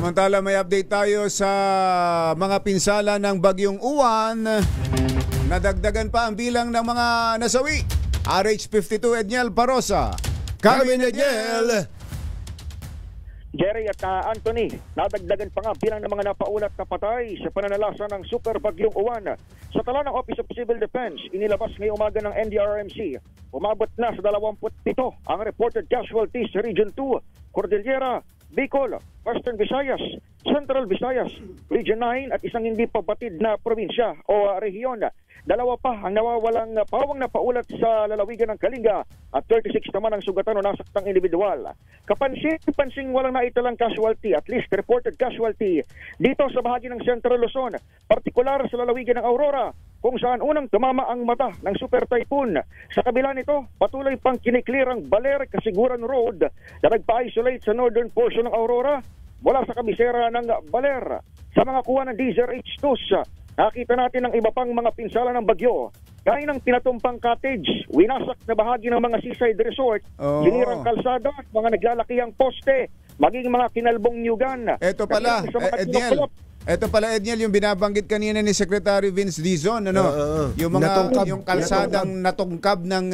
Samantala may update tayo sa mga pinsala ng Bagyong Uwan. Nadagdagan pa ang bilang ng mga nasawi. RH52 Edniel Parosa. Kami Edniel. Jerry at Anthony, nadagdagan pa nga bilang ng mga napaulat na patay sa pananalasa ng Super Bagyong Uwan. Sa tala ng Office of Civil Defense, inilabas ngayong umaga ng NDRRMC, umabot na sa 27 ang reported casualties sa Region 2, Cordillera, Bicol, Western Visayas, Central Visayas, Region 9 at isang hindi pa batid na probinsya o rehiyon. Dalawa pa ang nawawalang pawang napaulat sa lalawigan ng Kalinga at 36 naman ang sugatan o nasaktang individual. Kapansin-pansing walang naitalang casualty, at least reported casualty, dito sa bahagi ng Central Luzon, partikular sa lalawigan ng Aurora, kung saan unang tumama ang mata ng super typhoon. Sa kabila nito, patuloy pang kiniklear ang Baler Kasiguran Road na nagpa-isolate sa northern portion ng Aurora mula sa kabisera ng Baler. Sa mga kuha ng DZRH2, nakita natin ang iba pang mga pinsala ng bagyo, gaya ng pinatumpang cottage, winasak na bahagi ng mga seaside resort, sinirang kalsada, mga naglalakihang poste, maging mga kinalbong nyugan. Ito pala, Edniel, yung binabanggit kanina ni Secretary Vince Dizon, yung mga natungkab, yung kalsadang natungkab ng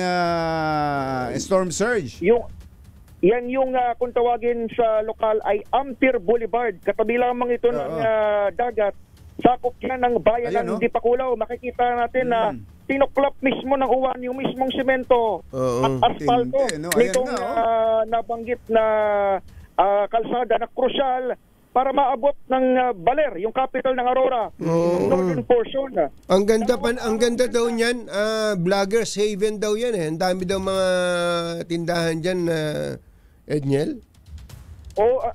storm surge. Yan yung kung tawagin sa lokal ay Ampere Boulevard. Katabi lamang ito ng dagat. Sakop yan ng bayan ng Dipakulaw. Makikita natin na tinuklap mismo ng uwan yung mismong semento at asfalto. Nitong nabanggit na kalsada na krusyal para maabot ng Baler, yung capital ng Aurora, northern portion. Ang ganda daw niyan, vloggers haven daw yan eh. Ang dami daw mga tindahan diyan, Edniel.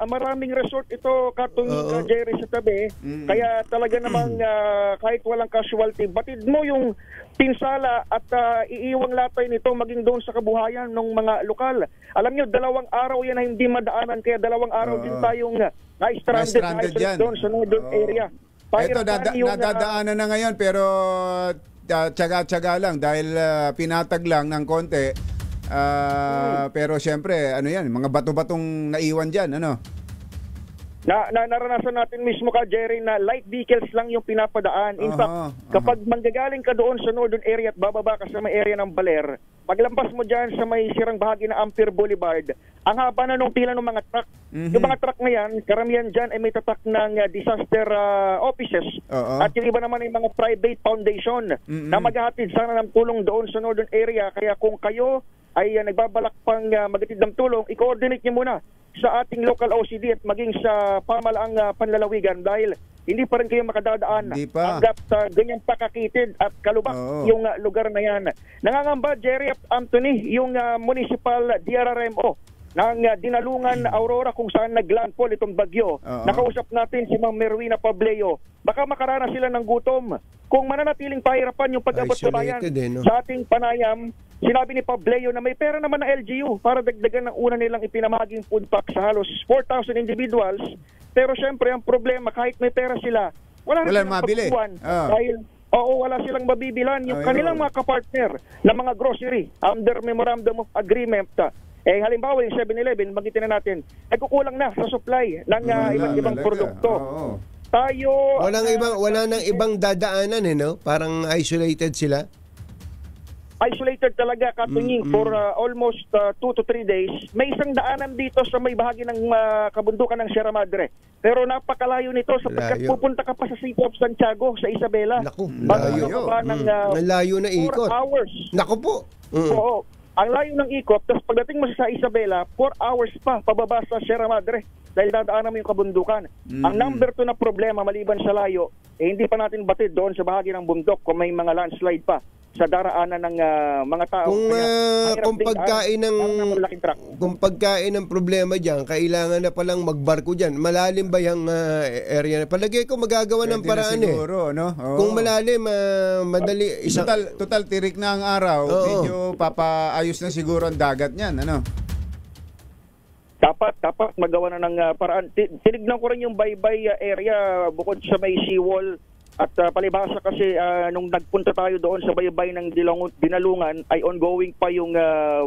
Maraming resort ito, katong Jerry, sa tabi. Kaya talaga namang kahit walang casualty, batid mo yung pinsala at iiwang latay nito maging doon sa kabuhayan ng mga lokal. Alam nyo, 2 araw yan na hindi madaanan, kaya 2 araw din tayong na-stranded doon sa northern area. Ito, nadadaanan na ngayon, pero tsaga-tsaga lang dahil pinatag lang ng konti. Pero siyempre, ano yan, mga bato-batong naiwan dyan, ano? Naranasan natin mismo ka, Jerry, na light vehicles lang yung pinapadaan. In fact, kapag manggagaling ka doon sa northern area at bababa ka sa may area ng Baler, paglampas mo dyan sa may sirang bahagi ng Ampere Boulevard, ang haba na nung pila ng mga truck. Yung mga truck na yan, karamihan dyan ay may tatak ng disaster offices. At yung iba naman ay mga private foundation na maghahatid sana ng tulong doon sa northern area. Kaya kung kayo ay nagbabalak pang magatid ng tulong, i-coordinate niyo muna sa ating local OCD at maging sa pamalaang panlalawigan dahil hindi pa rin kayo makadadaan hanggat ganyan pakakitid at kalubak yung lugar na yan. Nangangamba, Jerry at Anthony, yung municipal DRRMO ng Dinalungan, Aurora, kung saan naglandfall itong bagyo. Nakausap natin si Ma'am Merwina Pableo. Baka makarana sila ng gutom. Kung mananatiling pahirapan yung pag-abot sa bayan sa ating panayam, sinabi ni Pableo na may pera naman na LGU para dagdagan ng una nilang ipinamahaging food pack sa halos 4,000 individuals. Pero syempre, ang problema, kahit may pera sila, wala rin silang pagkuhan. Dahil wala silang mabibilan. Yung kanilang mga kapartner na mga grocery under Memorandum of Agreement, halimbawa yung 7-Eleven, magitin na natin, nagkukulang na sa supply ng iba't ibang produkto. Wala nang ibang dadaanan, no? Parang isolated sila. Isolated talaga, Katunying, for almost 2 to 3 days. May isang daanan dito sa may bahagi ng kabundukan ng Sierra Madre. Pero napakalayo nito sapagkat pupunta ka pa sa City of Santiago, sa Isabela. Naku, layo na ikot. 4 hours. Naku po. Oo. Ang layo ng ikot, tapos pagdating mo sa Isabela, 4 hours pa pababa sa Sierra Madre dahil dadaanan mo yung kabundukan. Ang number 2 na problema, maliban sa layo, hindi pa natin batid doon sa bahagi ng bundok kung may mga landslide pa sa daraanan ng mga tao. Kung pagkain ng problema diyan, kailangan na palang magbarko diyan. Malalim ba yung area na? Palagay ko magagawa ng paraan siguro, no? Kung malalim, madali. Total tirik na ang araw, medyo papaayos na siguro ang dagat niyan, ano? Dapat magawa na ng paraan. Tinignan ko rin yung baybay area bukod sa may seawall. At palibhasa kasi nung nagpunta tayo doon sa baybay ng Dinalungan ay ongoing pa yung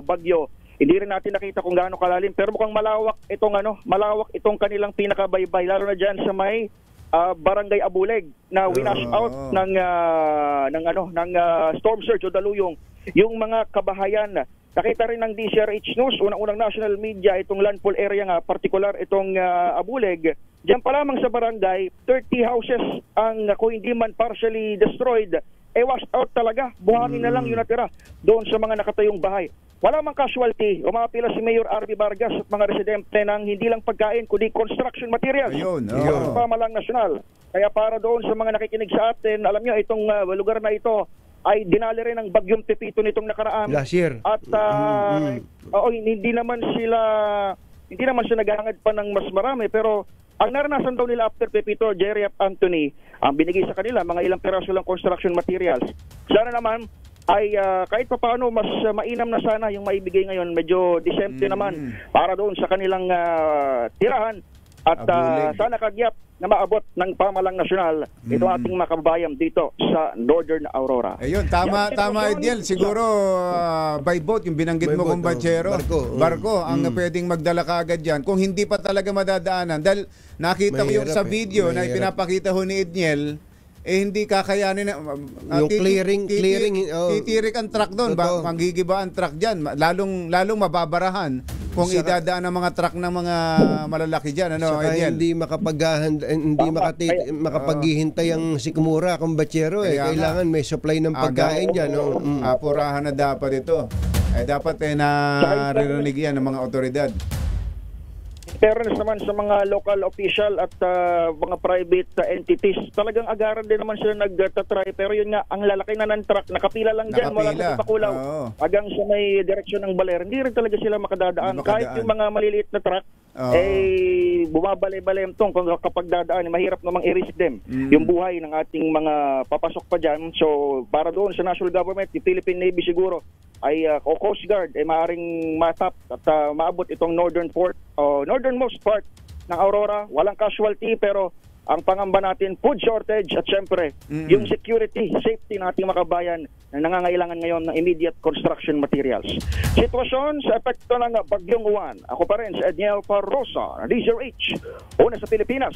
bagyo. Hindi rin natin nakita kung gaano kalalim, pero mukhang malawak itong kanilang pinakabaybay, lalo na diyan sa may Barangay Abuleg na winash out ng storm surge o daluyong yung mga kabahayan. Nakita rin ng DCRH News, unang national media, itong landfall area nga, particular itong Abuleg. Diyan pa lamang sa barangay, 30 houses ang kung hindi man partially destroyed, washed out talaga. Buhangin na lang yung natira doon sa mga nakatayong bahay. Wala mang casualty. Umapila si Mayor RB Vargas at mga residente ng hindi lang pagkain, kundi construction materials. Ayun. Sa pamalang nasyonal. Kaya para doon sa mga nakikinig sa atin, alam nyo, itong lugar na ito ay dinali rin ng bagyong Pepito nitong nakaraan. Last year. At hindi naman siya naghahangad pa ng mas marami, pero ang naranasan daw nila after Pepito, Jerry at Anthony, ang binigay sa kanila mga ilang piraso lang construction materials. Sana naman ay kahit pa paano mas mainam na sana yung maibigay ngayon, medyo disente naman para doon sa kanilang tirahan at sana kagyap na maabot ng pamalang nasyonal ito ating makabayan dito sa Northern Aurora. Ayun, tama Edniel. Siguro by boat, yung binanggit mo kung barko ang pwedeng magdala kaagad dyan. Kung hindi pa talaga madadaanan. Dahil nakita ko yung sa video na ipinapakita ho ni Edniel, hindi kakayanin na yung clearing titirik ang truck doon, maggigiba ang truck diyan, lalong mababarahan kung idadaan ang mga truck ng mga malalaki diyan, hindi makapaghihintay ang sikmura kung batsero kailangan may supply ng pagkain diyan, apurahan na dapat ito. Dapat naririnig yan ng mga otoridad. Fairness naman sa mga local official at mga private entities, talagang agaran din naman sila nagtatry, pero yun nga, ang lalaki na ng truck, nakapila lang dyan, wala sa Pakulaw, hanggang sa may direksyon ng Baler, hindi rin talaga sila makadadaan. Kahit yung mga maliliit na truck, bumabalay-balemtong kapag dadaan, mahirap namang i-risk them yung buhay ng ating mga papasok pa dyan. So, para doon sa national government, yung Philippine Navy siguro, ay o Coast Guard ay maaaring matap at maabot itong northernmost part ng Aurora. Walang casualty, pero ang pangamba natin, food shortage at syempre yung safety ng ating makabayan na nangangailangan ngayon ng immediate construction materials. Sitwasyon sa epekto ng Bagyong Juan. Ako pa rin si Edniel Parrosa, DZRH. Una sa Pilipinas.